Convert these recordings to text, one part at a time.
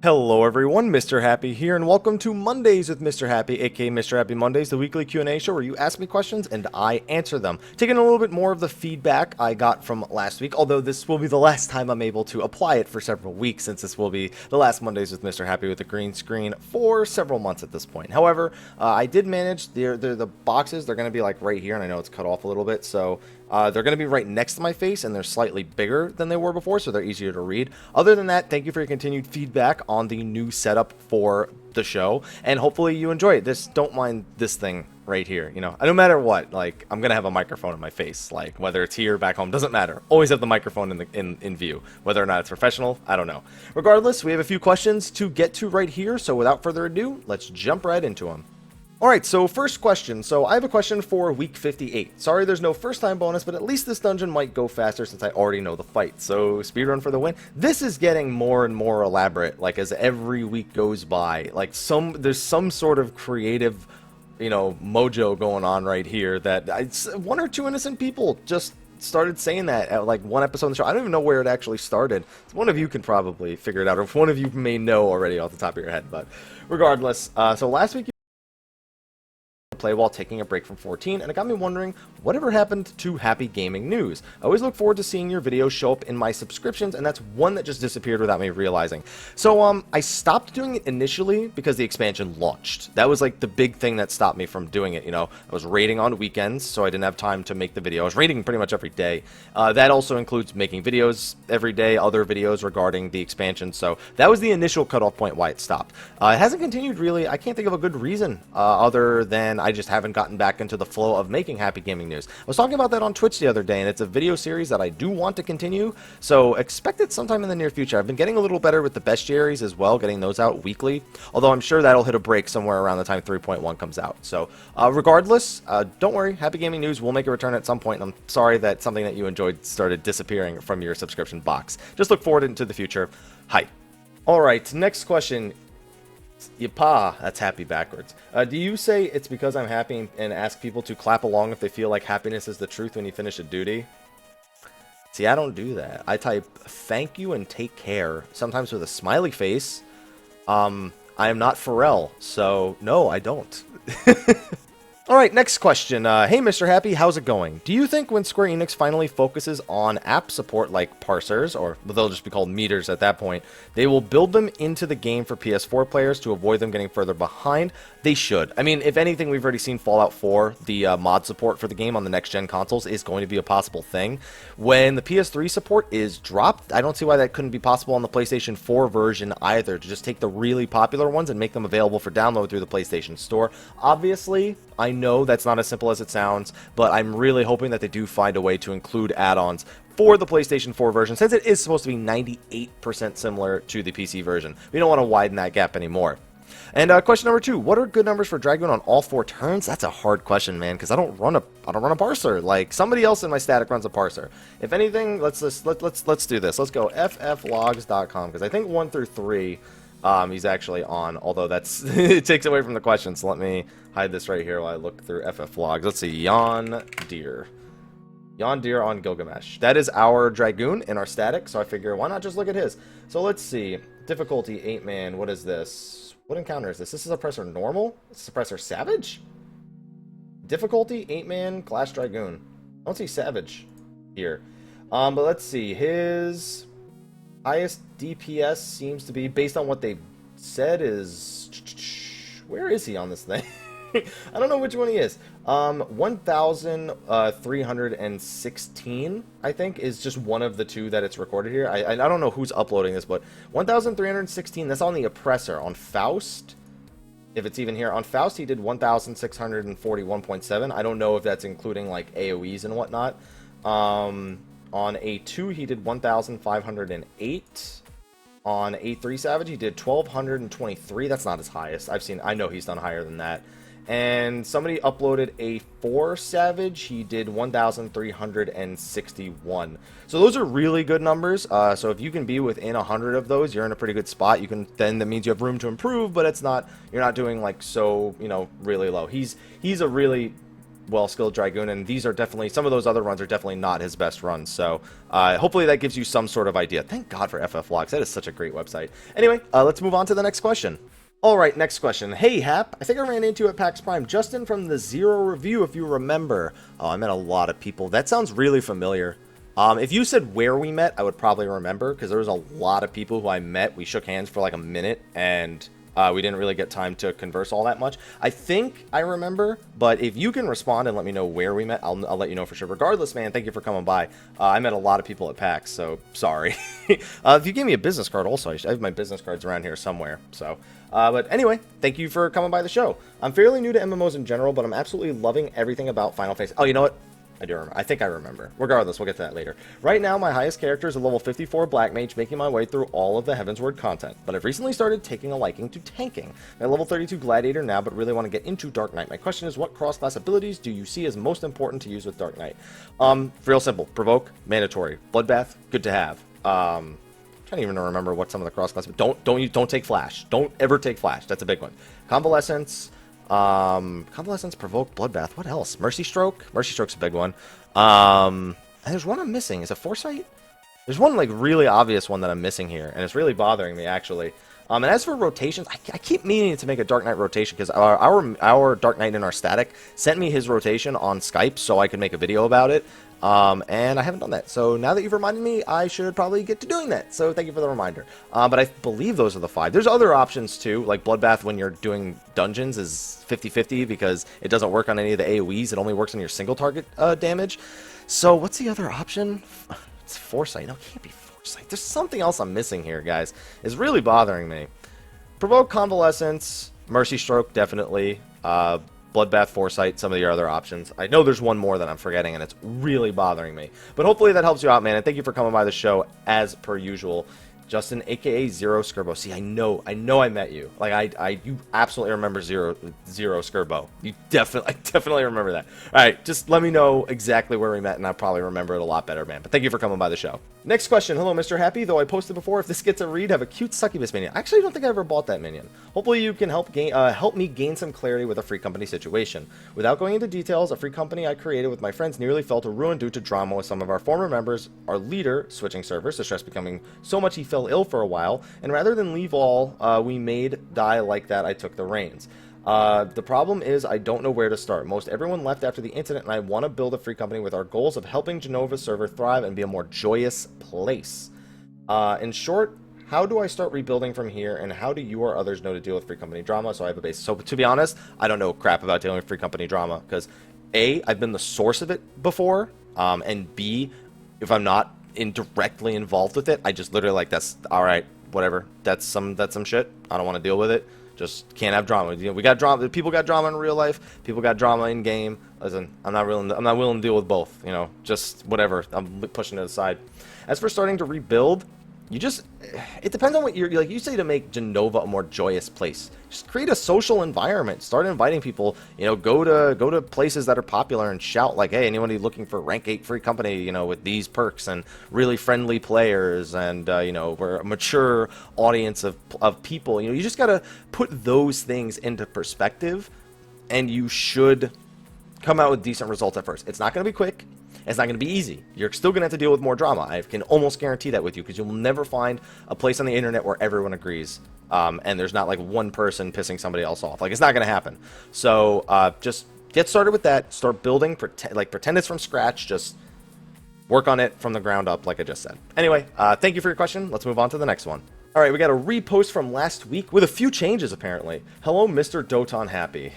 Hello everyone, Mrhappy here, and welcome to Mondays with Mrhappy, aka Mrhappy Mondays, the weekly Q&A show where you ask me questions and I answer them. Taking a little bit more of the feedback I got from last week, although this will be the last time I'm able to apply it for several weeks, since this will be the last Mondays with Mrhappy with a green screen for several months at this point. However, I did manage, the boxes, they're going to be like right here, and I know it's cut off a little bit, so they're going to be right next to my face, and they're slightly bigger than they were before, so they're easier to read. Other than that, thank you for your continued feedback on the new setup for the show, and hopefully you enjoy it. Just don't mind this thing right here, you know. No matter what, like, I'm going to have a microphone in my face, like, whether it's here, back home, doesn't matter. Always have the microphone in view. Whether or not it's professional, I don't know. Regardless, we have a few questions to get to right here, so without further ado, let's jump right into them. Alright, so first question. So I have a question for week 58. Sorry there's no first time bonus, but at least this dungeon might go faster since I already know the fight. So speedrun for the win. This is getting more and more elaborate, like as every week goes by. Like there's some sort of creative, you know, mojo going on right here that one or two innocent people just started saying that at like one episode of the show. I don't even know where it actually started. One of you can probably figure it out, or if one of you may know already off the top of your head, but regardless. So last week play while taking a break from 14, and it got me wondering whatever happened to Happy Gaming News. I always look forward to seeing your videos show up in my subscriptions, and that's one that just disappeared without me realizing. So I stopped doing it initially because the expansion launched. That was like the big thing that stopped me from doing it. You know, I was raiding on weekends, so I didn't have time to make the video. I was raiding pretty much every day. That also includes making videos every day, other videos regarding the expansion, so that was the initial cutoff point why it stopped. It hasn't continued really. I can't think of a good reason other than I just haven't gotten back into the flow of making Happy Gaming News. I was talking about that on Twitch the other day, and it's a video series that I do want to continue, so expect it sometime in the near future. I've been getting a little better with the bestiaries as well, getting those out weekly, although I'm sure that'll hit a break somewhere around the time 3.1 comes out. So regardless, don't worry, Happy Gaming News will make a return at some point, and I'm sorry that something that you enjoyed started disappearing from your subscription box. Just look forward into the future. Hi. Alright, next question. Yipa, that's happy backwards. Do you say it's because I'm happy and ask people to clap along if they feel like happiness is the truth when you finish a duty? See, I don't do that. I type thank you and take care, sometimes with a smiley face. I am not Pharrell, so no, I don't. Alright, next question. Hey, Mrhappy, how's it going? Do you think when Square Enix finally focuses on app support like parsers, or they'll just be called meters at that point, they will build them into the game for PS4 players to avoid them getting further behind? They should. I mean, if anything, we've already seen Fallout 4, the mod support for the game on the next-gen consoles is going to be a possible thing. When the PS3 support is dropped, I don't see why that couldn't be possible on the PlayStation 4 version either, to just take the really popular ones and make them available for download through the PlayStation Store. Obviously, I know that's not as simple as it sounds, but I'm really hoping that they do find a way to include add-ons for the PlayStation 4 version, since it is supposed to be 98% similar to the PC version. We don't want to widen that gap anymore. And question number 2, what are good numbers for Dragoon on all 4 turns? That's a hard question, man, because I don't run a parser. Like, somebody else in my static runs a parser. If anything, let's do this. Let's go fflogs.com, because I think 1 through 3 he's actually on, although that's it takes away from the question, so let me hide this right here while I look through FF logs. Let's see, Yon Deer on Gilgamesh. That is our Dragoon in our static, so I figure why not just look at his. So let's see, difficulty 8-man, what is this? What encounter is this? This is Oppressor Normal? This is Oppressor Savage? Difficulty 8-man Clash Dragoon. I don't see Savage here. But let's see, his highest DPS seems to be, based on what they said, is... Where is he on this thing? I don't know which one he is. 1,316, I think, is just one of the 2 that it's recorded here. I don't know who's uploading this, but 1,316, that's on the Oppressor. On Faust, if it's even here, on Faust he did 1,641.7. I don't know if that's including, like, AoEs and whatnot. On A2, he did 1,508. On A3 Savage, he did 1,223. That's not his highest. I know he's done higher than that. And somebody uploaded A4 Savage. He did 1,361. So those are really good numbers. So if you can be within 100 of those, you're in a pretty good spot. Then that means you have room to improve, but you're not doing like so, you know, really low. He's a really well-skilled Dragoon, and these are definitely, some of those other runs are definitely not his best runs, so hopefully that gives you some sort of idea. Thank God for FF Logs, that is such a great website. Anyway, let's move on to the next question. Alright, next question. Hey, Hap, I think I ran into at PAX Prime Justin from the Zero Review, if you remember. Oh, I met a lot of people. That sounds really familiar. If you said where we met, I would probably remember, because there was a lot of people who I met. We shook hands for like a minute, and we didn't really get time to converse all that much. I think I remember, but if you can respond and let me know where we met, I'll let you know for sure. Regardless, man, thank you for coming by. I met a lot of people at PAX, so sorry. If you gave me a business card also, I have my business cards around here somewhere, so... but anyway, thank you for coming by the show. I'm fairly new to MMOs in general, but I'm absolutely loving everything about Final Fantasy. Oh, you know what? I do remember. I think I remember. Regardless, we'll get to that later. Right now, my highest character is a level 54 Black Mage, making my way through all of the Heavensward content. But I've recently started taking a liking to tanking. I'm at level 32 Gladiator now, but really want to get into Dark Knight. My question is, what cross-class abilities do you see as most important to use with Dark Knight? Real simple. Provoke, mandatory. Bloodbath, good to have. Can't even remember what some of the cross-class, but don't take Flash. Don't ever take Flash. That's a big one. Convalescence. Convalescence, Provoke, Bloodbath. What else? Mercy Stroke. Mercy Stroke's a big one. And there's one I'm missing. Is it Foresight? There's one like really obvious one that I'm missing here, and it's really bothering me actually. And as for rotations, I keep meaning to make a Dark Knight rotation because our Dark Knight in our static sent me his rotation on Skype so I could make a video about it. And I haven't done that. So now that you've reminded me, I should probably get to doing that. So thank you for the reminder. But I believe those are the 5. There's other options too, like Bloodbath when you're doing dungeons is 50-50 because it doesn't work on any of the AoEs. It only works on your single target damage. So what's the other option? It's Foresight. No, it can't be Foresight. There's something else I'm missing here, guys. It's really bothering me. Provoke, Convalescence, Mercy Stroke, definitely. Bloodbath, Foresight, some of your other options. I know there's one more that I'm forgetting, and it's really bothering me. But hopefully that helps you out, man, and thank you for coming by the show, as per usual. Justin, a.k.a. Zero Skirbo. See, I know I met you. Like, you absolutely remember Zero Skirbo. I definitely remember that. All right, just let me know exactly where we met, and I'll probably remember it a lot better, man. But thank you for coming by the show. Next question. Hello, Mr. Happy. Though I posted before, if this gets a read, have a cute succubus minion. I actually don't think I ever bought that minion. Hopefully you can help me gain some clarity with a free company situation. Without going into details, a free company I created with my friends nearly fell to ruin due to drama with some of our former members. Our leader switching servers, the stress becoming so much he fell ill for a while, and rather than leave all we made die like that, I took the reins. The problem is I don't know where to start. Most everyone left after the incident, and I want to build a free company with our goals of helping Genova's server thrive and be a more joyous place. In short, how do I start rebuilding from here, and how do you or others know to deal with free company drama? So I have a base. So to be honest, I don't know crap about dealing with free company drama, because A, I've been the source of it before, and B, if I'm not indirectly involved with it, I just literally like, that's alright, whatever, that's some shit, I don't want to deal with it. Just can't have drama. You know, we got drama. People got drama in real life. People got drama in game. Listen, I'm not willing to deal with both. You know, just whatever. I'm pushing it aside. As for starting to rebuild, it depends on what you're like. You say to make Jenova a more joyous place. Just create a social environment. Start inviting people. You know, go to places that are popular and shout like, hey, anybody looking for rank 8 free company? You know, with these perks and really friendly players, and you know, we're a mature audience of people. You know, you just gotta put those things into perspective, and you should come out with decent results at first. It's not gonna be quick. It's not going to be easy. You're still going to have to deal with more drama. I can almost guarantee that with you, because you'll never find a place on the internet where everyone agrees, and there's not like one person pissing somebody else off. Like, it's not going to happen. So just get started with that. Start building. Pretend it's from scratch. Just work on it from the ground up, like I just said. Anyway, thank you for your question. Let's move on to the next one. All right, we got a repost from last week with a few changes, apparently. Hello, Mr. Doton Happy.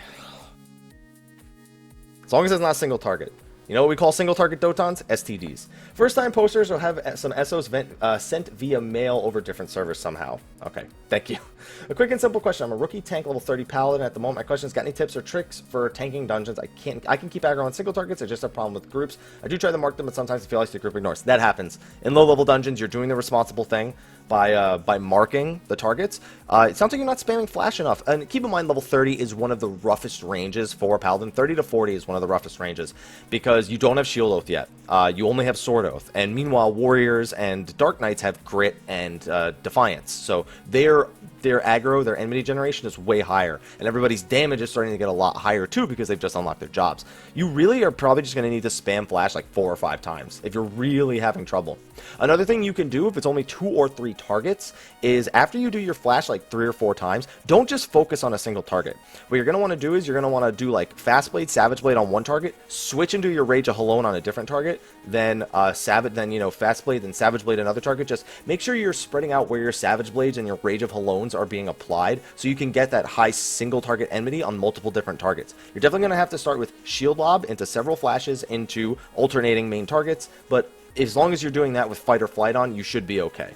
As long as it's not single target. You know what we call single target Dotons? STDs. First time posters will have some SOs sent via mail over different servers somehow. Okay, thank you. A quick and simple question. I'm a rookie tank level 30 paladin at the moment. My question is, got any tips or tricks for tanking dungeons? I can keep aggro on single targets. I just have a problem with groups. I do try to mark them, but sometimes I feel like the group ignores. That happens. In low level dungeons, you're doing the responsible thing. by marking the targets. It sounds like you're not spamming flash enough. And keep in mind, level 30 is one of the roughest ranges for Paladin. 30 to 40 is one of the roughest ranges because you don't have Shield Oath yet. You only have Sword Oath. And meanwhile, Warriors and Dark Knights have Grit and Defiance. So their aggro, their enmity generation is way higher. And everybody's damage is starting to get a lot higher too because they've just unlocked their jobs. You really are probably just going to need to spam flash like 4 or 5 times if you're really having trouble. Another thing you can do if it's only 2 or 3 targets is after you do your flash like 3 or 4 times, don't just focus on a single target. What you're going to want to do is you're going to want to do like Fast Blade, Savage Blade on one target, switch into your Rage of Halone on a different target, then Fast Blade, then Savage Blade another target. Just make sure you're spreading out where your Savage Blades and your Rage of Halones are being applied so you can get that high single target enmity on multiple different targets. You're definitely going to have to start with Shield Lob into several flashes into alternating main targets, but as long as you're doing that with Fight or Flight on, you should be okay.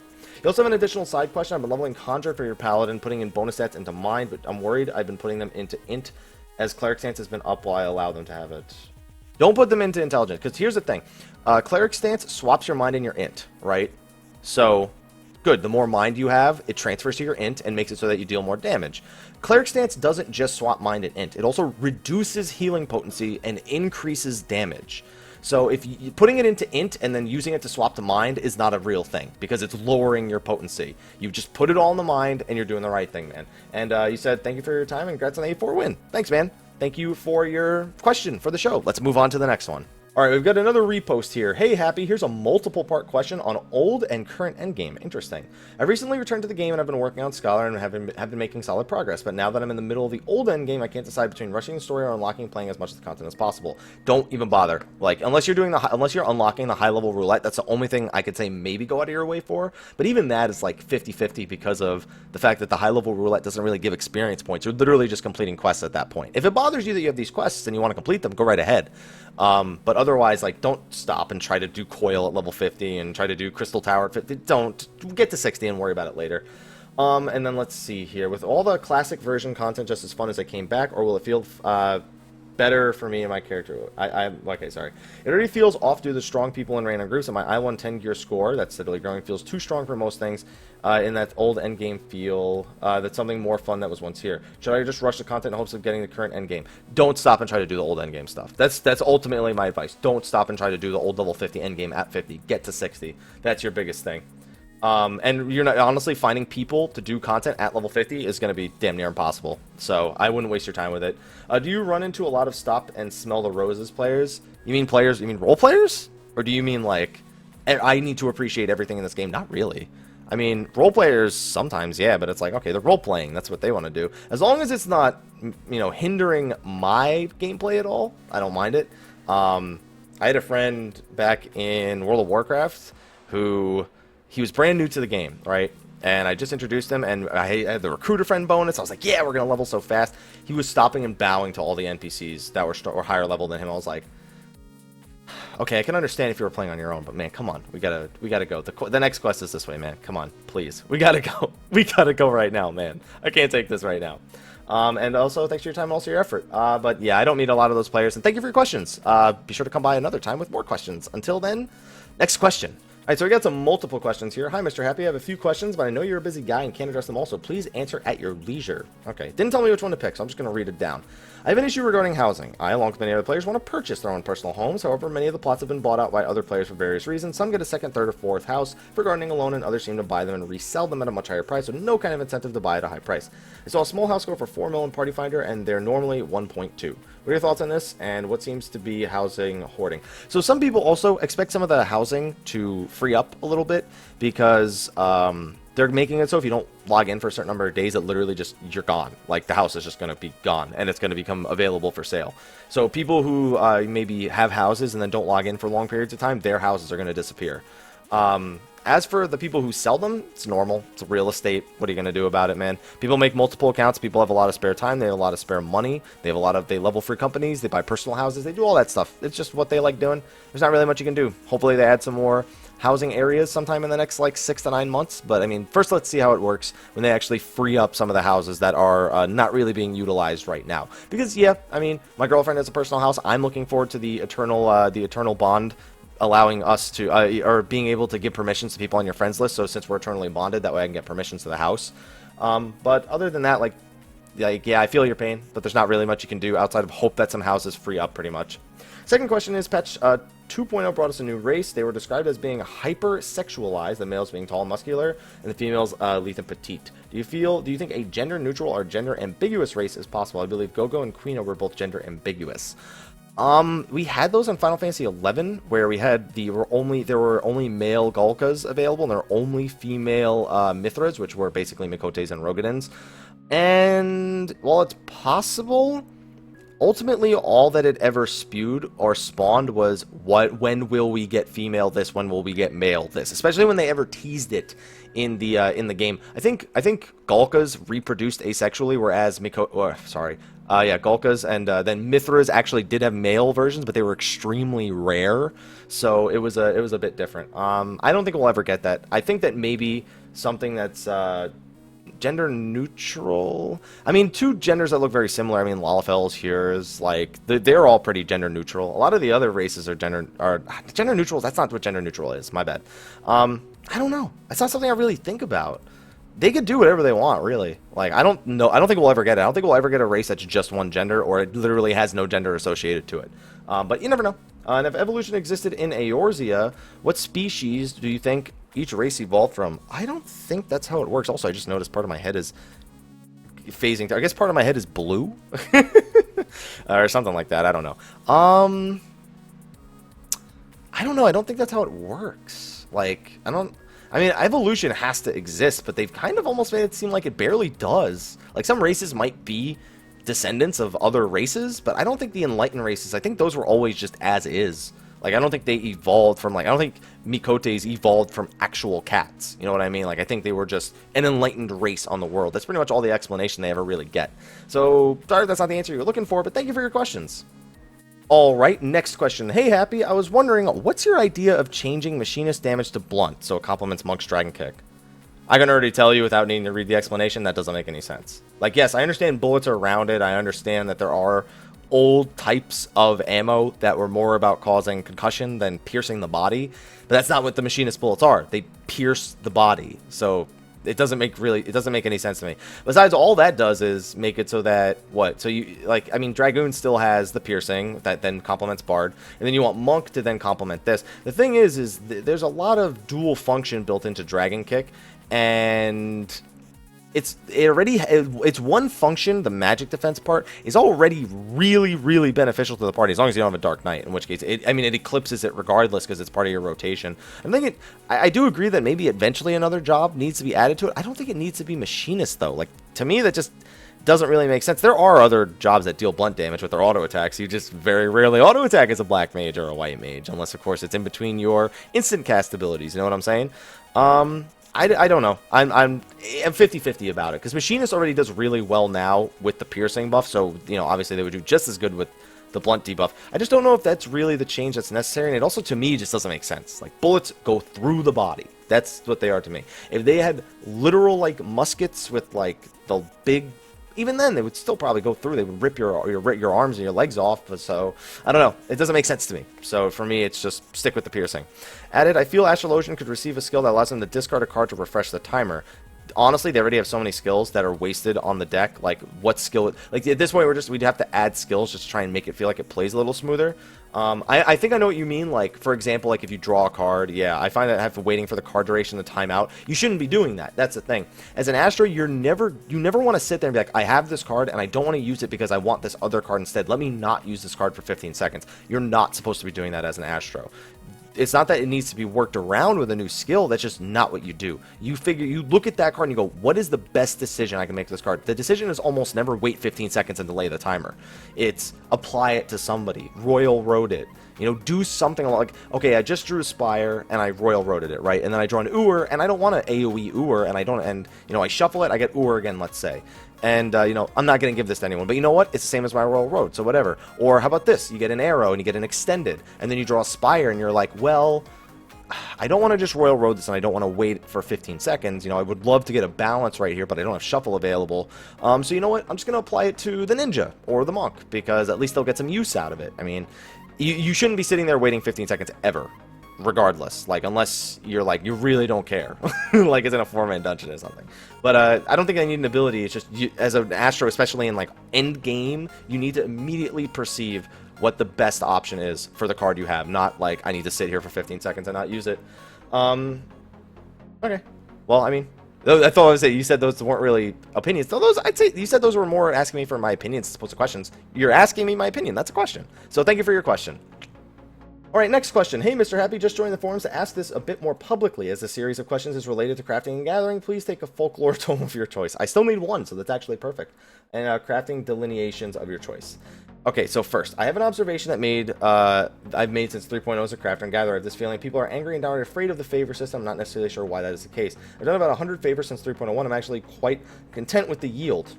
You also have an additional side question. I've been leveling Conjure for your Paladin, putting in bonus stats into Mind, but I'm worried I've been putting them into Int as Cleric Stance has been up while I allow them to have it. Don't put them into Intelligence, because here's the thing. Cleric Stance swaps your Mind and your Int, right? So, good. The more Mind you have, it transfers to your Int and makes it so that you deal more damage. Cleric Stance doesn't just swap Mind and Int. It also reduces healing potency and increases damage. So if you putting it into Int and then using it to swap to Mind is not a real thing because it's lowering your potency. You just put it all in the Mind and you're doing the right thing, man. And you said thank you for your time and congrats on the 8-4 win. Thanks, man. Thank you for your question for the show. Let's move on to the next one. Alright, we've got another repost here. Hey, Happy, here's a multiple-part question on old and current endgame. Interesting. I recently returned to the game and I've been working on Scholar and have been making solid progress, but now that I'm in the middle of the old endgame, I can't decide between rushing the story or unlocking and playing as much of the content as possible. Don't even bother. Like, unless you're unlocking the high-level roulette, that's the only thing I could say maybe go out of your way for, but even that is like 50-50 because of the fact that the high-level roulette doesn't really give experience points. You're literally just completing quests at that point. If it bothers you that you have these quests and you want to complete them, go right ahead. But otherwise, like, don't stop and try to do Coil at level 50 and try to do Crystal Tower at 50. Don't get to 60 and worry about it later. And then let's see here. With all the classic version content just as fun as I came back, or will it feel better for me and my character? Okay, sorry. It already feels off due to the strong people in random groups, and my I-1 10 gear score, that's steadily growing, feels too strong for most things. In that old endgame feel, that's something more fun that was once here. Should I just rush the content in hopes of getting the current endgame? Don't stop and try to do the old endgame stuff. That's ultimately my advice. Don't stop and try to do the old level 50 endgame at 50. Get to 60. That's your biggest thing. And you're not, honestly, finding people to do content at level 50 is going to be damn near impossible. So I wouldn't waste your time with it. Do you run into a lot of stop and smell the roses players? You mean role players? Or do you mean like, I need to appreciate everything in this game? Not really. I mean, role players sometimes, yeah, but it's like, okay, they're role playing. That's what they want to do. As long as it's not, hindering my gameplay at all, I don't mind it. I had a friend back in World of Warcraft who, he was brand new to the game, right? And I just introduced him, and I had the recruiter friend bonus. I was like, yeah, we're going to level so fast. He was stopping and bowing to all the NPCs that were higher level than him. I was like, okay, I can understand if you were playing on your own, but man, come on. We gotta go. The next quest is this way, man. Come on, please. We gotta go. We gotta go right now, man. I can't take this right now. And also, thanks for your time and also your effort. But yeah, I don't need a lot of those players, and thank you for your questions. Be sure to come by another time with more questions. Until then, next question. Alright, so we got some multiple questions here. Hi, Mr. Happy. I have a few questions, but I know you're a busy guy and can't address them all, so please answer at your leisure. Okay, didn't tell me which one to pick, so I'm just going to read it down. I have an issue regarding housing. I, along with many other players, want to purchase their own personal homes. However, many of the plots have been bought out by other players for various reasons. Some get a second, third, or fourth house for gardening alone, and others seem to buy them and resell them at a much higher price, with no kind of incentive to buy at a high price. I saw a small house go for 4 mil in Party Finder, and they're normally 1.2. What are your thoughts on this, and what seems to be housing hoarding? So some people also expect some of the housing to free up a little bit, because they're making it so if you don't log in for a certain number of days, it literally just, you're gone. Like, the house is just going to be gone, and it's going to become available for sale. So people who maybe have houses and then don't log in for long periods of time, their houses are going to disappear. As for the people who sell them, it's normal. It's real estate. What are you going to do about it, man? People make multiple accounts. People have a lot of spare time. They have a lot of spare money. They level for companies. They buy personal houses. They do all that stuff. It's just what they like doing. There's not really much you can do. Hopefully they add some more housing areas sometime in the next, like, 6 to 9 months. But, I mean, first let's see how it works when they actually free up some of the houses that are not really being utilized right now. Because, yeah, I mean, my girlfriend has a personal house. I'm looking forward to the Eternal Bond allowing us to, or being able to give permissions to people on your friends list. So since we're eternally bonded, that way I can get permissions to the house. But other than that, like, yeah, I feel your pain, but there's not really much you can do outside of hope that some houses free up, pretty much. Second question is, patch 2.0 brought us a new race. They were described as being hyper-sexualized, the males being tall and muscular, and the females lithe and petite. Do you think a gender-neutral or gender-ambiguous race is possible? I believe Gogo and Quino were both gender-ambiguous. We had those in Final Fantasy XI, where we had there were only male Gulkas available, and there were only female Mithras, which were basically Mikotes and Rogadins. And while it's possible, ultimately all that it ever spewed or spawned was when will we get female this, when will we get male this, especially when they ever teased it in the game. I think Gulkas reproduced asexually, whereas Gulkas and then Mithras actually did have male versions, but they were extremely rare, so it was a bit different. I don't think we'll ever get that. I think that maybe something that's gender neutral. I mean, two genders that look very similar. I mean, Lalafels, Hures, like they're all pretty gender neutral. A lot of the other races are gender neutral. That's not what gender neutral is. My bad. I don't know. That's not something I really think about. They could do whatever they want, really. Like, I don't know. I don't think we'll ever get it. I don't think we'll ever get a race that's just one gender, or it literally has no gender associated to it. But you never know. And if evolution existed in Eorzea, what species do you think each race evolved from? I don't think that's how it works. Also, I just noticed part of my head is phasing through. I guess part of my head is blue? Or something like that. I don't know. I don't know. I don't think that's how it works. Like, I mean, evolution has to exist, but they've kind of almost made it seem like it barely does. Like, some races might be descendants of other races, but I don't think the enlightened races, I think those were always just as is. Like, I don't think they evolved from, like, I don't think Mikotes evolved from actual cats. You know what I mean? Like, I think they were just an enlightened race on the world. That's pretty much all the explanation they ever really get. So, sorry that's not the answer you're looking for, but thank you for your questions. Alright, next question. Hey, Happy, I was wondering, what's your idea of changing Machinist damage to blunt so it complements Monk's Dragon Kick? I can already tell you without needing to read the explanation, that doesn't make any sense. Like, yes, I understand bullets are rounded. I understand that there are old types of ammo that were more about causing concussion than piercing the body, but that's not what the Machinist bullets are. They pierce the body, so it doesn't make any sense to me. Besides, all that does is make it so that so you, like, I mean, Dragoon still has the piercing that then complements Bard, and then you want Monk to then complement this. The thing is there's a lot of dual function built into Dragon Kick, and it's one function. The magic defense part is already really beneficial to the party, as long as you don't have a Dark Knight, in which case it eclipses it regardless because it's part of your rotation. I do agree that maybe eventually another job needs to be added to it. I don't think it needs to be Machinist though. Like, to me, that just doesn't really make sense. There are other jobs that deal blunt damage with their auto attacks. You just very rarely auto attack as a black mage or a white mage, unless of course it's in between your instant cast abilities. You know what I'm saying? I don't know. I'm 50-50 about it, because Machinist already does really well now with the piercing buff, so, you know, obviously they would do just as good with the blunt debuff. I just don't know if that's really the change that's necessary, and it also, to me, just doesn't make sense. Like, bullets go through the body. That's what they are to me. If they had literal, like, muskets with, like, the big... Even then, they would still probably go through. They would rip your arms and your legs off. So, I don't know. It doesn't make sense to me. So, for me, it's just stick with the piercing. Added, I feel Astrologian could receive a skill that allows him to discard a card to refresh the timer. Honestly, they already have so many skills that are wasted on the deck. Like, what skill... Like, at this point, we'd have to add skills just to try and make it feel like it plays a little smoother. I think I know what you mean. Like, for example, like if you draw a card, yeah, I find that after waiting for the card duration to time out, you shouldn't be doing that. That's the thing. As an Astro, you never want to sit there and be like, I have this card and I don't want to use it because I want this other card instead. Let me not use this card for 15 seconds. You're not supposed to be doing that as an Astro. It's not that it needs to be worked around with a new skill. That's just not what you do. You look at that card and you go, what is the best decision I can make with this card? The decision is almost never wait 15 seconds and delay the timer. It's apply it to somebody. Royal Road it. You know, do something like, okay, I just drew a Spire and I Royal Roaded it, right? And then I draw an Ur and I don't want an AoE Ur and you know, I shuffle it, I get Ur again, let's say. And, you know, I'm not going to give this to anyone. But you know what? It's the same as my Royal Road, so whatever. Or how about this? You get an arrow and you get an extended. And then you draw a Spire and you're like, well, I don't want to just Royal Road this and I don't want to wait for 15 seconds. You know, I would love to get a balance right here, but I don't have Shuffle available. So you know what? I'm just going to apply it to the Ninja or the Monk, because at least they'll get some use out of it. I mean, you shouldn't be sitting there waiting 15 seconds ever. regardless. Like, unless you're like, you really don't care. Like, it's in a 4-man dungeon or something. But I don't think I need an ability. It's just, as an Astro, especially in, like, Endgame, you need to immediately perceive what the best option is for the card you have. Not, like, I need to sit here for 15 seconds and not use it. Okay. Well, I mean, I thought I was saying, you said those weren't really opinions. So those, I'd say, you said those were more asking me for my opinions as opposed to questions. You're asking me my opinion. That's a question. So thank you for your question. All right, next question. Hey, Mr. Happy, just joined the forums to ask this a bit more publicly. As the series of questions is related to crafting and gathering, please take a folklore tome of your choice. I still need one, so that's actually perfect. And crafting delineations of your choice. Okay, so first, I have an observation that I've made since 3.0 as a crafter and gatherer. I have this feeling people are angry and downright afraid of the favor system. I'm not necessarily sure why that is the case. I've done about 100 favors since 3.1. I'm actually quite content with the yield.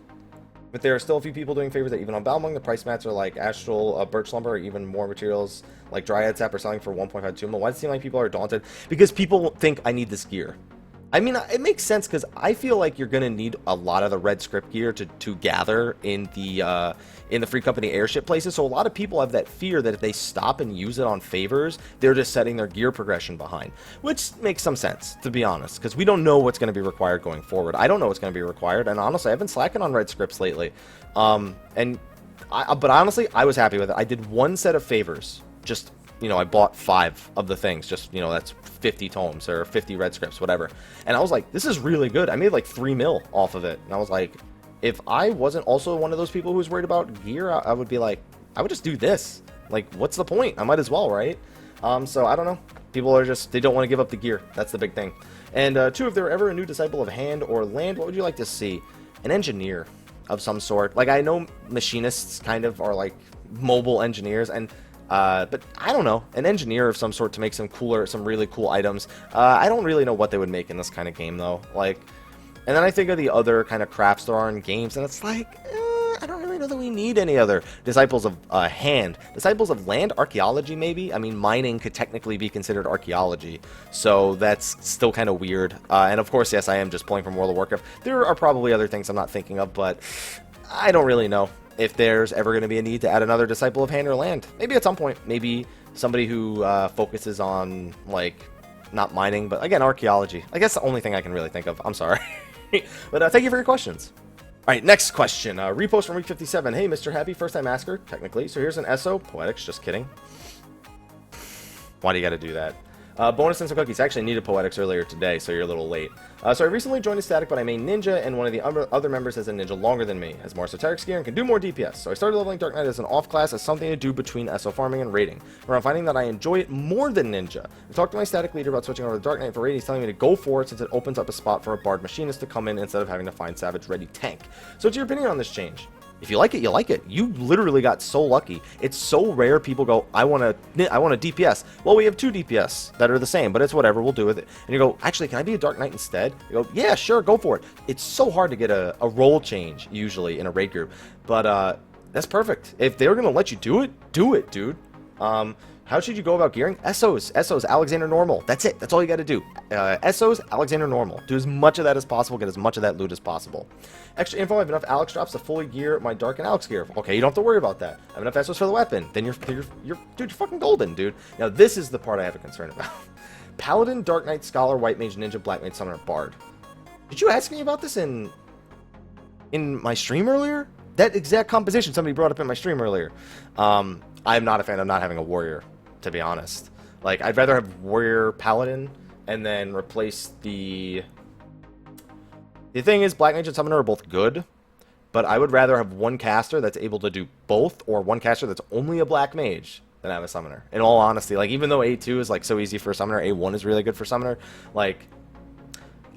But there are still a few people doing favors that even on Balmung, the price mats are like Astral, Birch Lumber, or even more materials like Dryad Sap are selling for 1.5 Tuma. Why does it seem like people are daunted? Because people think I need this gear. I mean, it makes sense because I feel like you're going to need a lot of the red script gear to gather in the Free Company airship places. So a lot of people have that fear that if they stop and use it on favors, they're just setting their gear progression behind, which makes some sense, to be honest, because we don't know what's going to be required going forward. I don't know what's going to be required, and honestly, I've been slacking on red scripts lately. But honestly, I was happy with it. I did one set of favors, just, you know, I bought 5 of the things, just, you know, that's 50 tomes or 50 red scripts, whatever. And I was like, this is really good. I made like 3 mil off of it. And I was like, if I wasn't also one of those people who was worried about gear, I would be like, I would just do this. Like, what's the point? I might as well, right? So I don't know. People are just, they don't want to give up the gear. That's the big thing. And 2, if there were ever a new disciple of hand or land, what would you like to see? An engineer of some sort. Like, I know machinists kind of are like mobile engineers, and but I don't know, an engineer of some sort to make some really cool items. I don't really know what they would make in this kind of game, though. Like, and then I think of the other kind of crafts there are in games, and it's like, I don't really know that we need any other disciples of hand. Disciples of land, archaeology, maybe? I mean, mining could technically be considered archaeology, so that's still kind of weird. And of course, yes, I am just pulling from World of Warcraft. There are probably other things I'm not thinking of, but I don't really know if there's ever going to be a need to add another disciple of hand or land. Maybe at some point. Maybe somebody who focuses on, like, not mining, but again, archaeology. I guess the only thing I can really think of. I'm sorry. But thank you for your questions. All right, next question. Repost from week 57. Hey, Mr. Happy, first time asker, technically. So here's an SO. Poetics, just kidding. Why do you got to do that? Bonus and some cookies. I actually needed Poetics earlier today, so you're a little late. So I recently joined a static, but I main Ninja, and one of the other members has a Ninja longer than me, has more esoteric gear, and can do more DPS. So I started leveling Dark Knight as an off class, as something to do between SO farming and raiding, where I'm finding that I enjoy it more than Ninja. I talked to my static leader about switching over to Dark Knight for raiding. He's telling me to go for it since it opens up a spot for a Bard Machinist to come in instead of having to find Savage Ready Tank. So what's your opinion on this change? If you like it, you like it. You literally got so lucky. It's so rare people go, I want a DPS. Well, we have 2 DPS that are the same, but it's whatever. We'll do with it. And you go, actually, can I be a Dark Knight instead? You go, yeah, sure, go for it. It's so hard to get a role change, usually, in a raid group. But that's perfect. If they're going to let you do it, dude. How should you go about gearing? SOs, Alexander Normal. That's it. That's all you got to do. SOs, Alexander Normal. Do as much of that as possible. Get as much of that loot as possible. Extra info, I have enough Alex drops to fully gear my Dark and Alex gear. Okay, you don't have to worry about that. I have enough SOs for the weapon. Then you're fucking golden, dude. Now, this is the part I have a concern about. Paladin, Dark Knight, Scholar, White Mage, Ninja, Black Mage, Summoner, Bard. Did you ask me about this in my stream earlier? That exact composition somebody brought up in my stream earlier. I'm not a fan of not having a warrior, to be honest. Like, I'd rather have warrior paladin and then replace the thing is, Black Mage and Summoner are both good, but I would rather have one caster that's able to do both, or one caster that's only a Black Mage than have a Summoner. In all honesty, like, even though A2 is like so easy for a Summoner, A1 is really good for Summoner. Like,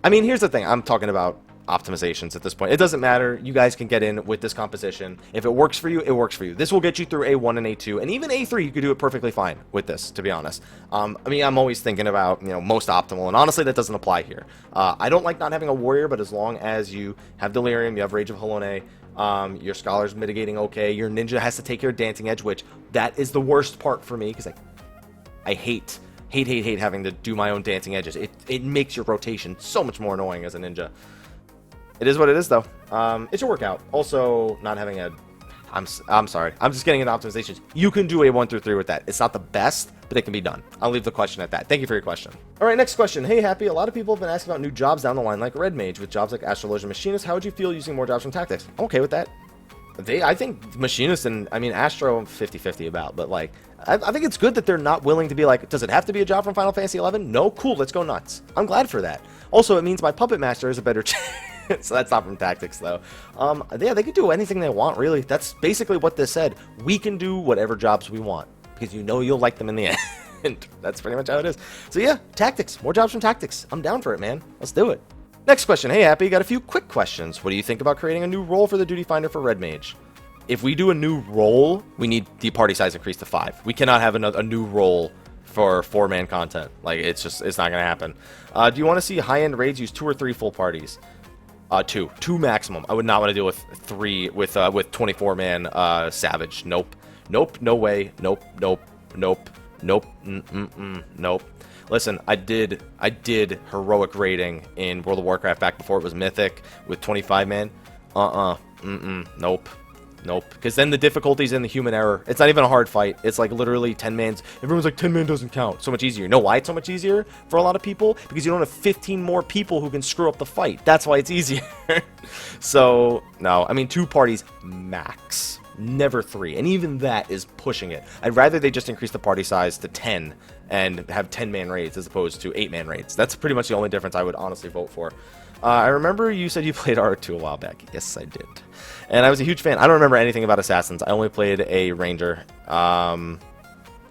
I mean, here's the thing. I'm talking about optimizations at this point. It doesn't matter. You guys can get in with this composition. If it works for you, it works for you. This will get you through A1 and A2, and even A3, you could do it perfectly fine with this, to be honest. I mean, I'm always thinking about, you know, most optimal, and honestly, that doesn't apply here. I don't like not having a warrior, but as long as you have Delirium, you have Rage of Halone, your Scholar's mitigating okay, your Ninja has to take care of Dancing Edge, which that is the worst part for me, because I hate having to do my own Dancing Edges. It makes your rotation so much more annoying as a Ninja. It is what it is, though. It should work out. Also, not having a... I'm sorry. I'm just getting into optimizations. You can do a 1 through 3 with that. It's not the best, but it can be done. I'll leave the question at that. Thank you for your question. All right, next question. Hey, Happy. A lot of people have been asking about new jobs down the line, like Red Mage, with jobs like Astrologian Machinist. How would you feel using more jobs from Tactics? I'm okay with that. I think Machinist and, I mean, Astro, I'm 50-50 about, but, like, I think it's good that they're not willing to be like, does it have to be a job from Final Fantasy 11? No? Cool, let's go nuts. I'm glad for that. Also, it means my Puppet Master is a better chance. So that's not from Tactics, though. Yeah, they could do anything they want, really. That's basically what this said. We can do whatever jobs we want, because you know you'll like them in the end. That's pretty much how it is. So yeah, Tactics. More jobs from Tactics. I'm down for it, man. Let's do it. Next question. Hey, Happy, got a few quick questions. What do you think about creating a new role for the Duty Finder for Red Mage? If we do a new role, we need the party size increased to 5. We cannot have a new role for 4-man content. Like, it's not going to happen. Do you want to see high-end raids use 2 or 3 full parties? 2 maximum. I would not want to deal with 3 with 24-man Savage. Nope. No way. Nope. Nope. Listen, I did heroic raiding in World of Warcraft back before it was Mythic with 25-man. Nope. Because then the difficulty's in the human error. It's not even a hard fight. It's like literally 10-mans. Everyone's like, 10-man doesn't count. So much easier. You know why it's so much easier for a lot of people? Because you don't have 15 more people who can screw up the fight. That's why it's easier. So, no. I mean, 2 parties max. Never 3. And even that is pushing it. I'd rather they just increase the party size to 10 and have 10-man raids as opposed to 8-man raids. That's pretty much the only difference I would honestly vote for. I remember you said you played R2 a while back. Yes, I did. And I was a huge fan. I don't remember anything about Assassins. I only played a Ranger. Do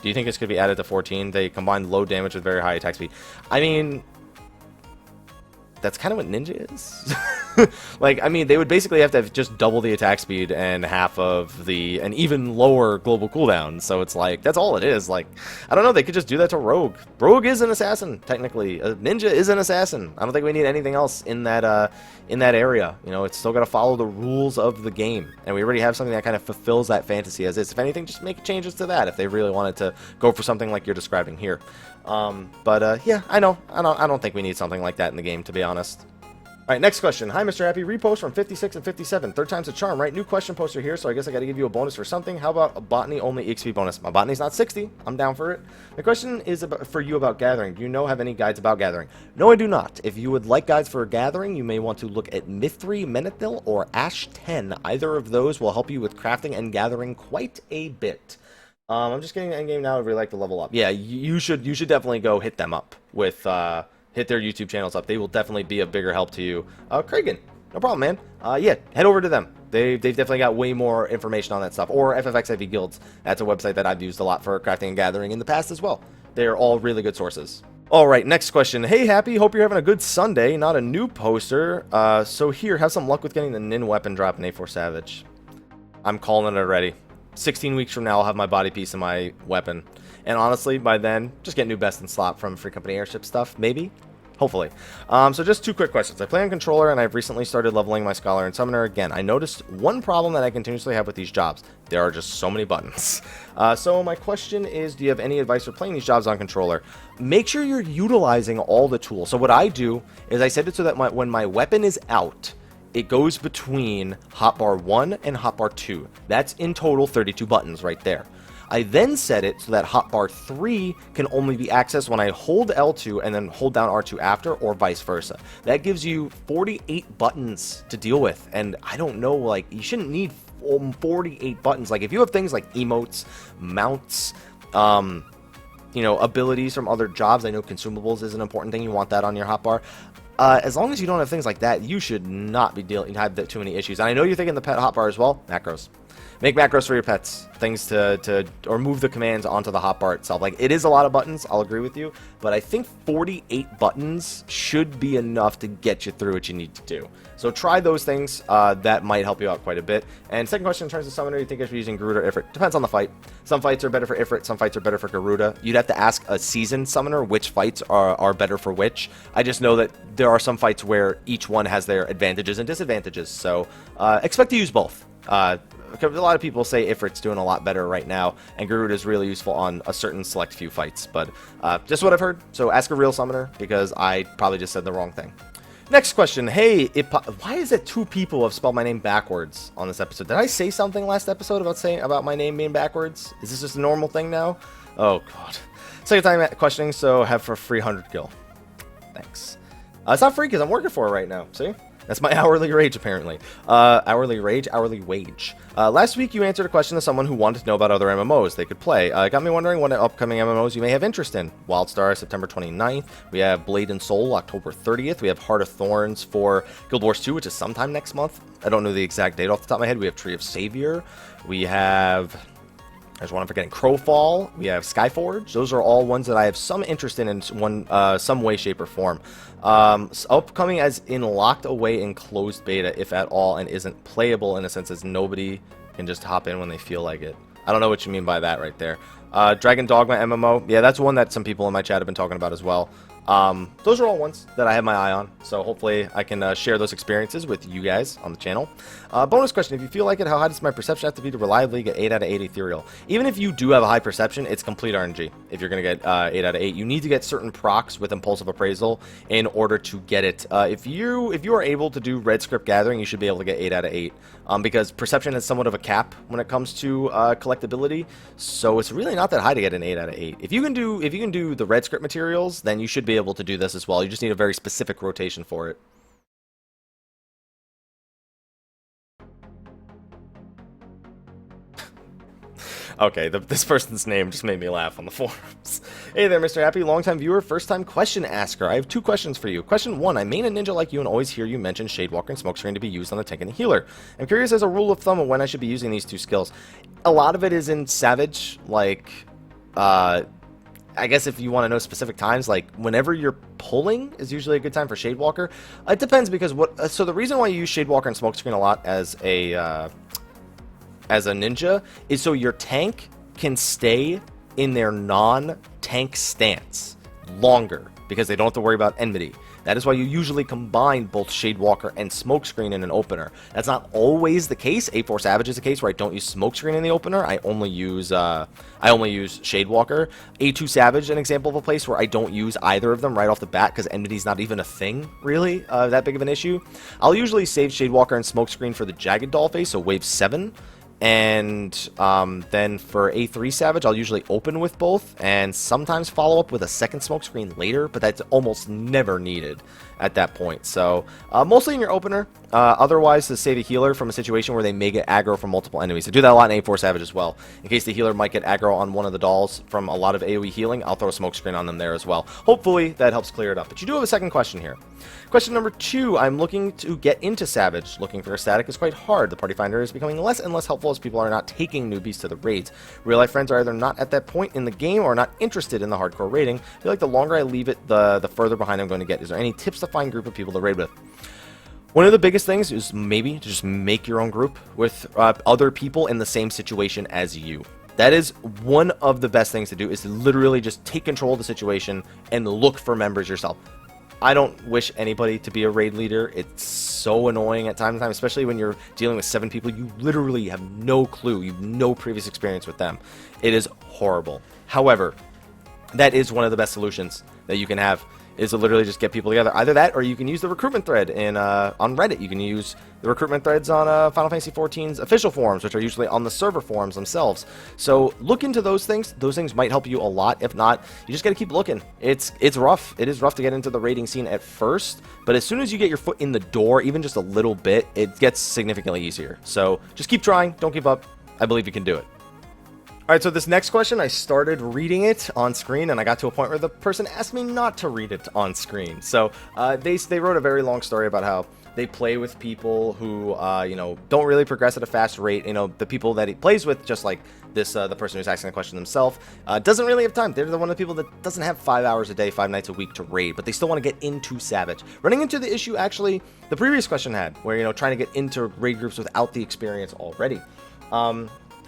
you think this could be added to 14? They combine low damage with very high attack speed. I mean, that's kind of what Ninja is. Like, I mean, they would basically have to have just double the attack speed and half of an even lower global cooldown. So it's like, that's all it is. Like, I don't know, they could just do that to Rogue. Rogue is an assassin, technically. Ninja is an assassin. I don't think we need anything else in that area. You know, it's still got to follow the rules of the game. And we already have something that kind of fulfills that fantasy as is. If anything, just make changes to that if they really wanted to go for something like you're describing here. Yeah, I don't think we need something like that in the game, to be honest. Alright, next question. Hi, Mr. Happy. Repost from 56 and 57. Third time's a charm, right? New question poster here, so I guess I gotta give you a bonus for something. How about a botany-only EXP bonus? My botany's not 60. I'm down for it. My question is for you about gathering. Do you have any guides about gathering? No, I do not. If you would like guides for gathering, you may want to look at Myth3, Menethil, or Ash 10. Either of those will help you with crafting and gathering quite a bit. I'm just getting the endgame now. I'd really like to level up. Yeah, you should definitely go hit them up with hit their YouTube channels up. They will definitely be a bigger help to you. Kragan, no problem, man. Yeah, head over to them. They've definitely got way more information on that stuff. Or FFXIV Guilds. That's a website that I've used a lot for crafting and gathering in the past as well. They're all really good sources. All right, next question. Hey, Happy. Hope you're having a good Sunday. Not a new poster. So here, have some luck with getting the Nin weapon drop in A4 Savage. I'm calling it already. 16 weeks from now, I'll have my body piece and my weapon. And honestly, by then, just get new best in slot from Free Company Airship stuff, maybe? Hopefully. So just 2 quick questions. I play on Controller, and I've recently started leveling my Scholar and Summoner again. I noticed one problem that I continuously have with these jobs. There are just so many buttons. So my question is, do you have any advice for playing these jobs on Controller? Make sure you're utilizing all the tools. So what I do is I set it so that when my weapon is out, it goes between hotbar 1 and hotbar 2. That's in total 32 buttons right there. I then set it so that hotbar 3 can only be accessed when I hold L2 and then hold down R2 after, or vice versa. That gives you 48 buttons to deal with, and I don't know, like, you shouldn't need 48 buttons. Like, if you have things like emotes, mounts, abilities from other jobs, I know consumables is an important thing, you want that on your hotbar. As long as you don't have things like that, you should not be have too many issues. And I know you're thinking the pet hotbar as well. Macros. Make macros for your pets. Things or move the commands onto the hotbar itself. Like, it is a lot of buttons, I'll agree with you. But I think 48 buttons should be enough to get you through what you need to do. So try those things. That might help you out quite a bit. And second question, in terms of Summoner, you think I should be using Garuda or Ifrit? Depends on the fight. Some fights are better for Ifrit, some fights are better for Garuda. You'd have to ask a seasoned Summoner which fights are better for which. I just know that there are some fights where each one has their advantages and disadvantages. So expect to use both. A lot of people say Ifrit's doing a lot better right now, and Garuda is really useful on a certain select few fights. But just what I've heard, so ask a real summoner, because I probably just said the wrong thing. Next question. Hey, why is it 2 people have spelled my name backwards on this episode? Did I say something last episode about my name being backwards? Is this just a normal thing now? Oh, God. Second time questioning, so have for free 100 gil. Thanks. It's not free because I'm working for it right now. See? That's my hourly wage, apparently. Hourly wage. Last week, you answered a question to someone who wanted to know about other MMOs they could play. It got me wondering what upcoming MMOs you may have interest in. Wildstar, September 29th. We have Blade and Soul, October 30th. We have Heart of Thorns for Guild Wars 2, which is sometime next month. I don't know the exact date off the top of my head. We have Tree of Savior. We have... There's one I'm forgetting. Crowfall. We have Skyforge. Those are all ones that I have some interest in some way, shape, or form. Upcoming as in locked away in closed beta, if at all, and isn't playable in a sense as nobody can just hop in when they feel like it. I don't know what you mean by that right there. Dragon Dogma MMO. Yeah, that's one that some people in my chat have been talking about as well. Those are all ones that I have my eye on, so hopefully I can share those experiences with you guys on the channel. Bonus question, if you feel like it, how high does my perception have to be to reliably get 8 out of 8 ethereal? Even if you do have a high perception, it's complete RNG if you're going to get 8 out of 8. You need to get certain procs with impulsive appraisal in order to get it. If you are able to do red script gathering, you should be able to get 8 out of 8. Because perception is somewhat of a cap when it comes to collectability, so it's really not that high to get an 8 out of 8. If you can do the red script materials, then you should be able to do this as well. You just need a very specific rotation for it. Okay, this person's name just made me laugh on the forums. Hey there, Mr. Happy, longtime viewer, first-time question asker. I have 2 questions for you. Question 1, I main a ninja like you and always hear you mention Shadewalker and Smokescreen to be used on the tank and the healer. I'm curious as a rule of thumb of when I should be using these 2 skills. A lot of it is in Savage, like, I guess if you want to know specific times, like whenever you're pulling is usually a good time for Shadewalker. It depends because so the reason why you use Shadewalker and Smokescreen a lot as a ninja is so your tank can stay in their non-tank stance longer because they don't have to worry about enmity. That is why you usually combine both Shadewalker and Smokescreen in an opener. That's not always the case. A4 Savage is a case where I don't use Smokescreen in the opener. I only use Shadewalker. A2 Savage, an example of a place where I don't use either of them right off the bat because enmity's not even a thing, really, that big of an issue. I'll usually save Shadewalker and Smokescreen for the Jagged Doll phase, so wave 7. And then for A3 Savage, I'll usually open with both and sometimes follow up with a second Smokescreen later, but that's almost never needed at that point. So mostly in your opener, otherwise to save a healer from a situation where they may get aggro from multiple enemies. I do that a lot in A4 Savage as well. In case the healer might get aggro on one of the dolls from a lot of AoE healing, I'll throw a Smokescreen on them there as well. Hopefully that helps clear it up. But you do have a second question here. Question number 2, I'm looking to get into Savage. Looking for a static is quite hard. The party finder is becoming less and less helpful as people are not taking newbies to the raids. Real life friends are either not at that point in the game or not interested in the hardcore raiding. I feel like the longer I leave it, the further behind I'm going to get. Is there any tips to find a group of people to raid with? One of the biggest things is maybe to just make your own group with other people in the same situation as you. That is one of the best things to do, is to literally just take control of the situation and look for members yourself. I don't wish anybody to be a raid leader. It's so annoying at time to time, especially when you're dealing with 7 people. You literally have no clue. You have no previous experience with them. It is horrible. However, that is one of the best solutions that you can have, is to literally just get people together. Either that, or you can use the recruitment thread on Reddit. You can use the recruitment threads on Final Fantasy XIV's official forums, which are usually on the server forums themselves. So look into those things. Those things might help you a lot. If not, you just got to keep looking. It's rough. It is rough to get into the raiding scene at first, but as soon as you get your foot in the door, even just a little bit, it gets significantly easier. So just keep trying. Don't give up. I believe you can do it. Alright, so this next question, I started reading it on screen, and I got to a point where the person asked me not to read it on screen. So they wrote a very long story about how they play with people who, don't really progress at a fast rate. The people that he plays with, just like this, the person who's asking the question themselves, doesn't really have time. They're the one of the people that doesn't have 5 hours a day, 5 nights a week to raid, but they still want to get into Savage. Running into the issue, actually, the previous question had, where, trying to get into raid groups without the experience already.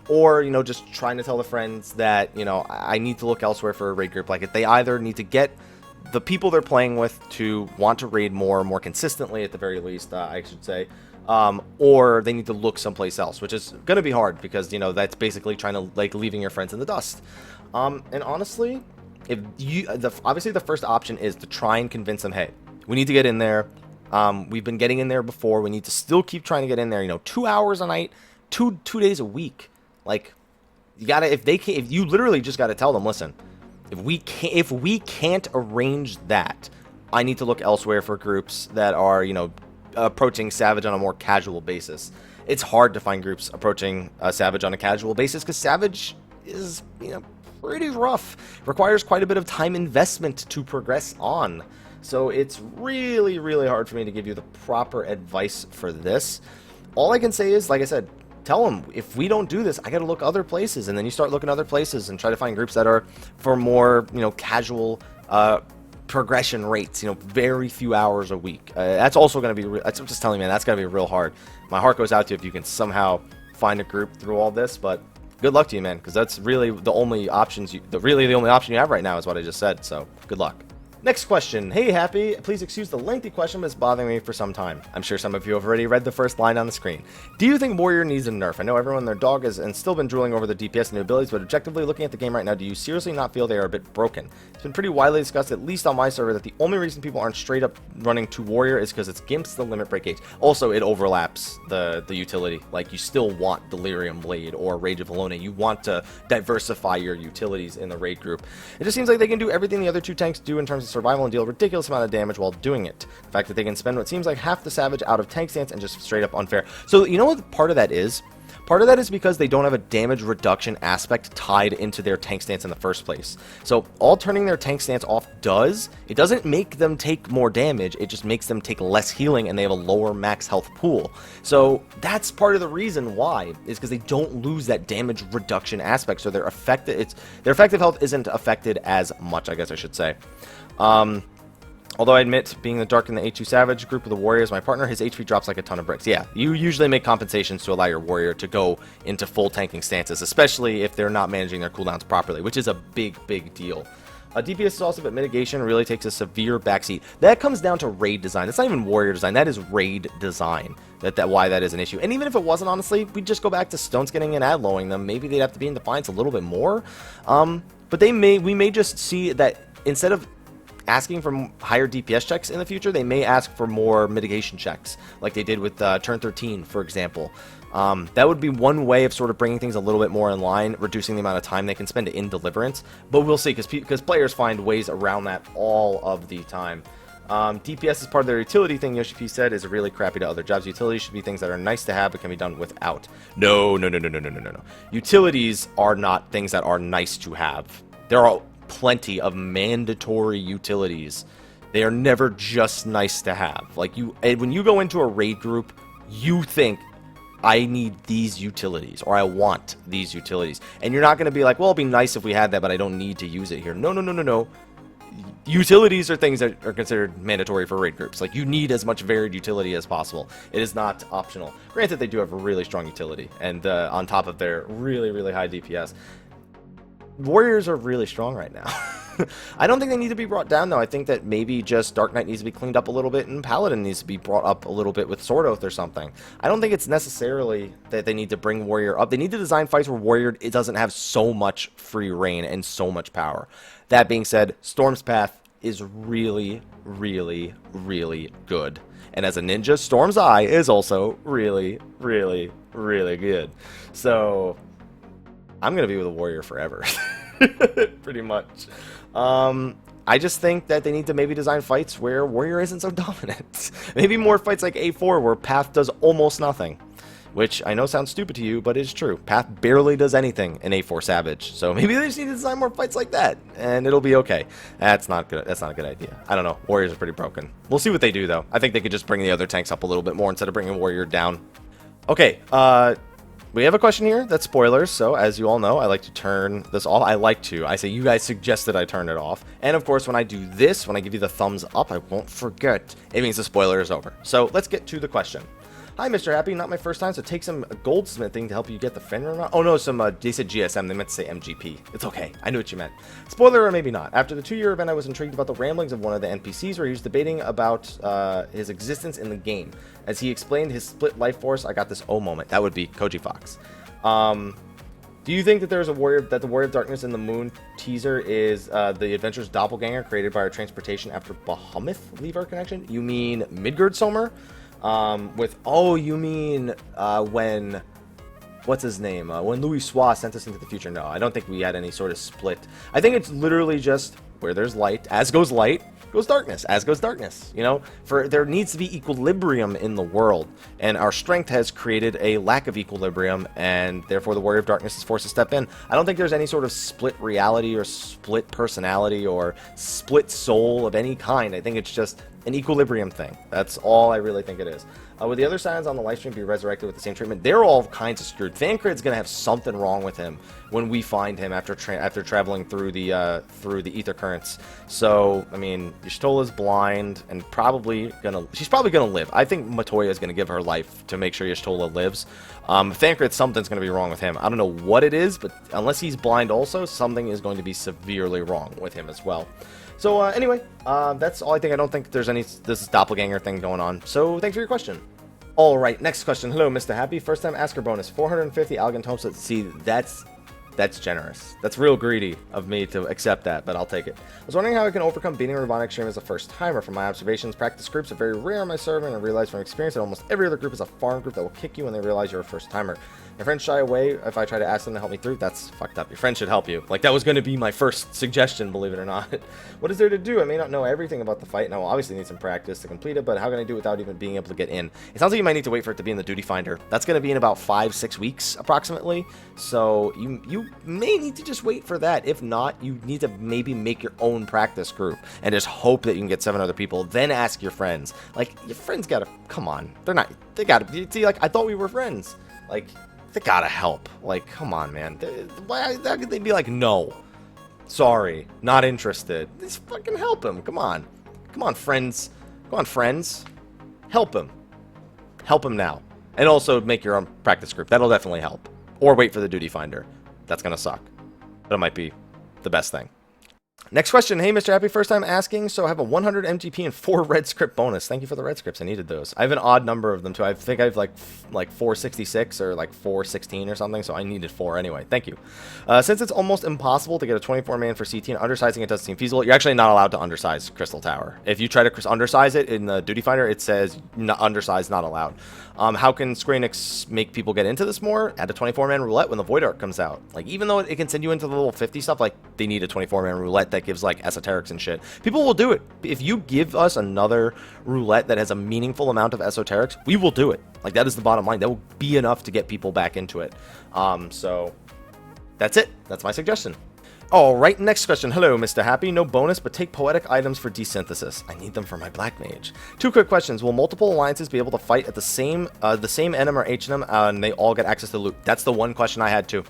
Or, just trying to tell the friends that, I need to look elsewhere for a raid group. Like, if they either need to get the people they're playing with to want to raid more consistently, at the very least, I should say, or they need to look someplace else, which is going to be hard because, that's basically trying to, leaving your friends in the dust. And honestly, obviously the first option is to try and convince them, hey, we need to get in there. We've been getting in there before. We need to still keep trying to get in there, 2 hours a night, two days a week. Like, you gotta, if you literally just gotta tell them, listen, If we can't arrange that, I need to look elsewhere for groups that are, you know, approaching Savage on a more casual basis. It's hard to find groups approaching Savage on a casual basis because Savage is, you know, pretty rough. Requires quite a bit of time investment to progress on. So it's really, really hard for me to give you the proper advice for this. All I can say is, like I said, tell them, if we don't do this, I got to look other places. And then you start looking other places and try to find groups that are for more, you know, casual progression rates, you know, very few hours a week. That's also going to be, I'm just telling you, man, that's going to be real hard. My heart goes out to you if you can somehow find a group through all this, but good luck to you, man, because that's really the only options really the only option you have right now is what I just said, so good luck. Next question. Hey, Happy. Please excuse the lengthy question, but it's bothering me for some time. I'm sure some of you have already read the first line on the screen. Do you think Warrior needs a nerf? I know everyone and their dog has and still been drooling over the DPS and new abilities, but objectively looking at the game right now, do you seriously not feel they are a bit broken? It's been pretty widely discussed, at least on my server, that the only reason people aren't straight up running to Warrior is because it's Gimps, the limit break gauge. Also, it overlaps the utility. Like, you still want Delirium Blade or Rage of Alone. You want to diversify your utilities in the raid group. It just seems like they can do everything the other two tanks do in terms of survival and deal ridiculous amount of damage while doing it. The fact that they can spend what seems like half the Savage out of tank stance and just straight up unfair. So you know what part of that is? Part of that is because they don't have a damage reduction aspect tied into their tank stance in the first place. So all turning their tank stance off does, it doesn't make them take more damage, it just makes them take less healing and they have a lower max health pool. So that's part of the reason why, is because they don't lose that damage reduction aspect, so their effective health isn't affected as much, I guess I should say. Although I admit, being the Dark and the A2 Savage group of the Warrior is my partner, his HP drops like a ton of bricks. Yeah, you usually make compensations to allow your Warrior to go into full tanking stances, especially if they're not managing their cooldowns properly, which is a big, big deal. DPS is also, but mitigation really takes a severe backseat. That comes down to raid design. It's not even Warrior design. That is raid design. Why that is an issue. And even if it wasn't, honestly, we'd just go back to Stone Skinning and ad-lowing them. Maybe they'd have to be in Defiance a little bit more. But we may just see that instead of asking for higher DPS checks in the future, they may ask for more mitigation checks, like they did with Turn 13, for example. That would be one way of sort of bringing things a little bit more in line, reducing the amount of time they can spend in Deliverance. But we'll see, because players find ways around that all of the time. DPS is part of their utility thing, Yoshi P said, is really crappy to other jobs. Utilities should be things that are nice to have but can be done without. No. Utilities are not things that are nice to have. There are plenty of mandatory utilities. They are never just nice to have. Like, when you go into a raid group, you think, I need these utilities, or I want these utilities. And you're not going to be like, well, it'd be nice if we had that, but I don't need to use it here. No. Utilities are things that are considered mandatory for raid groups. Like, you need as much varied utility as possible. It is not optional. Granted, they do have a really strong utility, and on top of their really, really high DPS. Warriors are really strong right now. I don't think they need to be brought down, though. I think that maybe just Dark Knight needs to be cleaned up a little bit, and Paladin needs to be brought up a little bit with Sword Oath or something. I don't think it's necessarily that they need to bring Warrior up. They need to design fights where Warrior doesn't have so much free reign and so much power. That being said, Storm's Path is really, really, really good. And as a ninja, Storm's Eye is also really, really, really good. So I'm going to be with a Warrior forever. Pretty much. I just think that they need to maybe design fights where Warrior isn't so dominant. Maybe more fights like A4 where Path does almost nothing. Which I know sounds stupid to you, but it's true. Path barely does anything in A4 Savage. So maybe they just need to design more fights like that, and it'll be okay. That's not good. That's not a good idea. I don't know. Warriors are pretty broken. We'll see what they do, though. I think they could just bring the other tanks up a little bit more instead of bringing Warrior down. Okay, we have a question here that's spoilers, so as you all know, I like to turn this off. I say you guys suggested I turn it off. And of course, when I do this, when I give you the thumbs up, I won't forget. It means the spoiler is over. So let's get to the question. Hi, Mr. Happy. Not my first time, so take some goldsmithing to help you get the Fenrir mount. Oh, no, they said GSM. They meant to say MGP. It's okay. I knew what you meant. Spoiler or maybe not. After the 2-year event, I was intrigued about the ramblings of one of the NPCs where he was debating about his existence in the game. As he explained his split life force, I got this oh moment. That would be Koji Fox. Do you think that there's the Warrior of Darkness in the Moon teaser is the Adventure's doppelganger created by our transportation after Bahamut leave our connection? You mean Midgard Sommer? You mean when what's his name? When Louis Soir sent us into the future. No, I don't think we had any sort of split. I think it's literally just where there's light, as goes light, goes darkness, as goes darkness. You know, for there needs to be equilibrium in the world, and our strength has created a lack of equilibrium, and therefore the warrior of darkness is forced to step in. I don't think there's any sort of split reality or split personality or split soul of any kind. I think it's just an equilibrium thing. That's all I really think it is. Would the other Scions on the live stream be resurrected with the same treatment? They're all kinds of screwed. Thancred's gonna have something wrong with him when we find him after traveling through the ether currents. So I mean, Y'shtola's blind and she's probably gonna live. I think Matoya is gonna give her life to make sure Y'shtola lives. Thancred, something's gonna be wrong with him. I don't know what it is, but unless he's blind also, something is going to be severely wrong with him as well. So anyway, that's all I think. I don't think there's this doppelganger thing going on. So thanks for your question. All right, next question. Hello, Mr. Happy. First time asker bonus, 450 Algant Homestead. See, that's generous. That's real greedy of me to accept that, but I'll take it. I was wondering how I can overcome beating a robotic stream as a first timer. From my observations, practice groups are very rare on my server, and I realize from experience that almost every other group is a farm group that will kick you when they realize you're a first timer. My friends shy away if I try to ask them to help me through. That's fucked up. Your friend should help you. Like, that was going to be my first suggestion, believe it or not. What is there to do? I may not know everything about the fight, and I will obviously need some practice to complete it, but how can I do it without even being able to get in? It sounds like you might need to wait for it to be in the duty finder. That's going to be in about 5-6 weeks, approximately. So you may need to just wait for that. If not, you need to maybe make your own practice group and just hope that you can get 7 other people. Then ask your friends. Like, your friends gotta, come on. They gotta, see, like, I thought we were friends. Like, they gotta help. Like, come on, man. Why, how could they be like, no, sorry, not interested? Just fucking help him. Come on. Come on, friends. Come on, friends. Help him. Help him now. And also make your own practice group. That'll definitely help. Or wait for the duty finder. That's gonna suck. But it might be the best thing. Next question. Hey, Mr. Happy, first time asking. So I have a 100 MGP and 4 red script bonus. Thank you for the red scripts. I needed those. I have an odd number of them, too. I think I have like 466 or like 416 or something, so I needed 4 anyway. Thank you. Since it's almost impossible to get a 24-man for CT and undersizing it doesn't seem feasible, you're actually not allowed to undersize Crystal Tower. If you try to undersize it in the duty finder, it says undersize, not allowed. How can Square Enix make people get into this more? Add a 24-man roulette when the Void Arc comes out. Like, even though it can send you into the level 50 stuff, like, they need a 24-man roulette that gives, like, esoterics and shit. People will do it. If you give us another roulette that has a meaningful amount of esoterics, we will do it. Like, that is the bottom line. That will be enough to get people back into it. So, that's it. That's my suggestion. Alright, next question. Hello, Mr. Happy. No bonus, but take poetic items for desynthesis. I need them for my Black Mage. 2 quick questions. Will multiple alliances be able to fight at the same NM or HNM, and they all get access to loot? That's the one question I had too.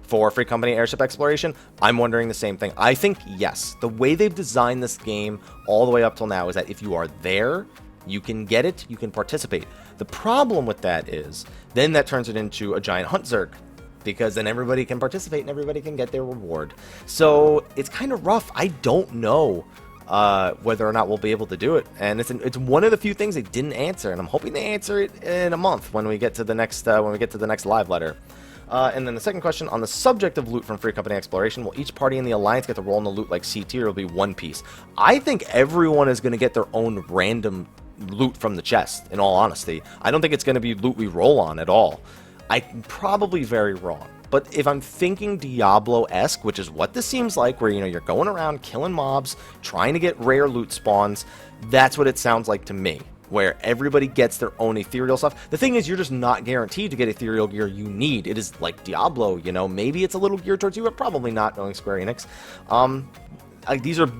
For Free Company Airship Exploration, I'm wondering the same thing. I think yes. The way they've designed this game all the way up till now is that if you are there, you can get it, you can participate. The problem with that is, then that turns it into a giant hunt zerg, because then everybody can participate and everybody can get their reward. So it's kind of rough. I don't know whether or not we'll be able to do it, and it's one of the few things they didn't answer, and I'm hoping they answer it in a month when we get to the next live letter. And then the second question, on the subject of loot from Free Company Exploration, will each party in the Alliance get to roll in the loot like CT, or will it be one piece? I think everyone is going to get their own random loot from the chest, in all honesty. I don't think it's going to be loot we roll on at all. I'm probably very wrong. But if I'm thinking Diablo-esque, which is what this seems like, where, you know, you're going around killing mobs, trying to get rare loot spawns, that's what it sounds like to me, where everybody gets their own ethereal stuff. The thing is, you're just not guaranteed to get ethereal gear you need. It is like Diablo, you know, maybe it's a little geared towards you, but probably not, knowing Square Enix.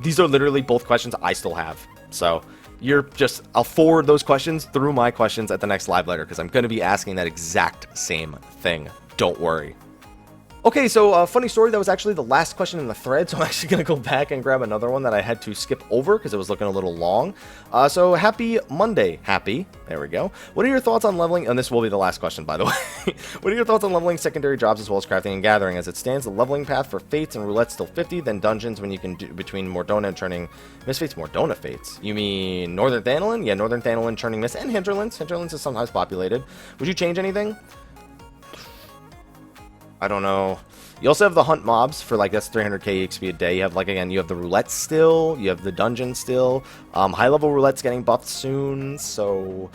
These are literally both questions I still have. So I'll forward those questions through my questions at the next live letter, because I'm going to be asking that exact same thing. Don't worry. Okay, so funny story, that was actually the last question in the thread, so I'm actually going to go back and grab another one that I had to skip over because it was looking a little long. So happy Monday, Happy. There we go. What are your thoughts on leveling, and this will be the last question, by the way. What are your thoughts on leveling secondary jobs as well as crafting and gathering? As it stands, the leveling path for Fates and Roulette still 50, then dungeons when you can do between Mordona and turning Misfates, Mordona Fates. You mean Northern Thanolin? Yeah, Northern Thanolin, turning Miss, and Hinterlands. Hinterlands is sometimes populated. Would you change anything? I don't know. You also have the hunt mobs for, like, that's 300k XP a day. You have, like, again, you have the roulette still. You have the dungeon still. High level roulette's getting buffed soon, so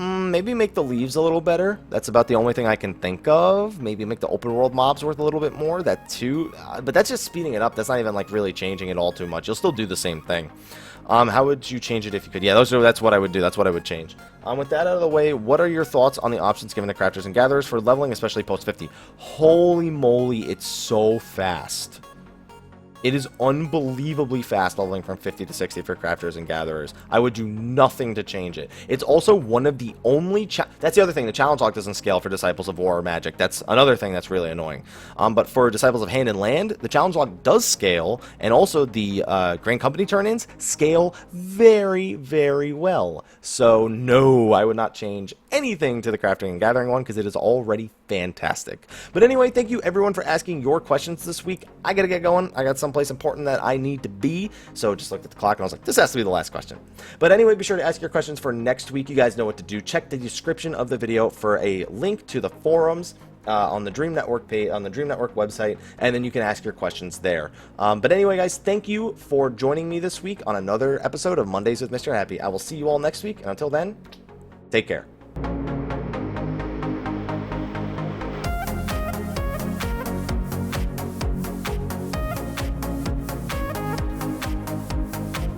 Maybe make the leaves a little better. That's about the only thing I can think of. Maybe make the open world mobs worth a little bit more. That too. But that's just speeding it up. That's not even like really changing it all too much. You'll still do the same thing. How would you change it if you could? Yeah, that's what I would do. That's what I would change. With that out of the way, what are your thoughts on the options given to crafters and gatherers for leveling, especially post 50? Holy moly, it's so fast. It is unbelievably fast leveling from 50 to 60 for crafters and gatherers. I would do nothing to change it. It's also one of the only... That's the other thing. The challenge log doesn't scale for Disciples of War or Magic. That's another thing that's really annoying. But for Disciples of Hand and Land, the challenge log does scale, and also the Grand Company turn-ins scale very, very well. So no, I would not change anything to the crafting and gathering one because it is already fantastic. But anyway, thank you everyone for asking your questions this week. I gotta get going. I got someplace important that I need to be, so just looked at the clock and I was like, this has to be the last question. But anyway, be sure to ask your questions for next week. You guys know what to do. Check the description of the video for a link to the forums on the Dream Network page, on the Dream Network website, and then you can ask your questions there. But anyway, guys, thank you for joining me this week on another episode of Mondays with Mr. Happy. I will see you all next week, and until then, take care.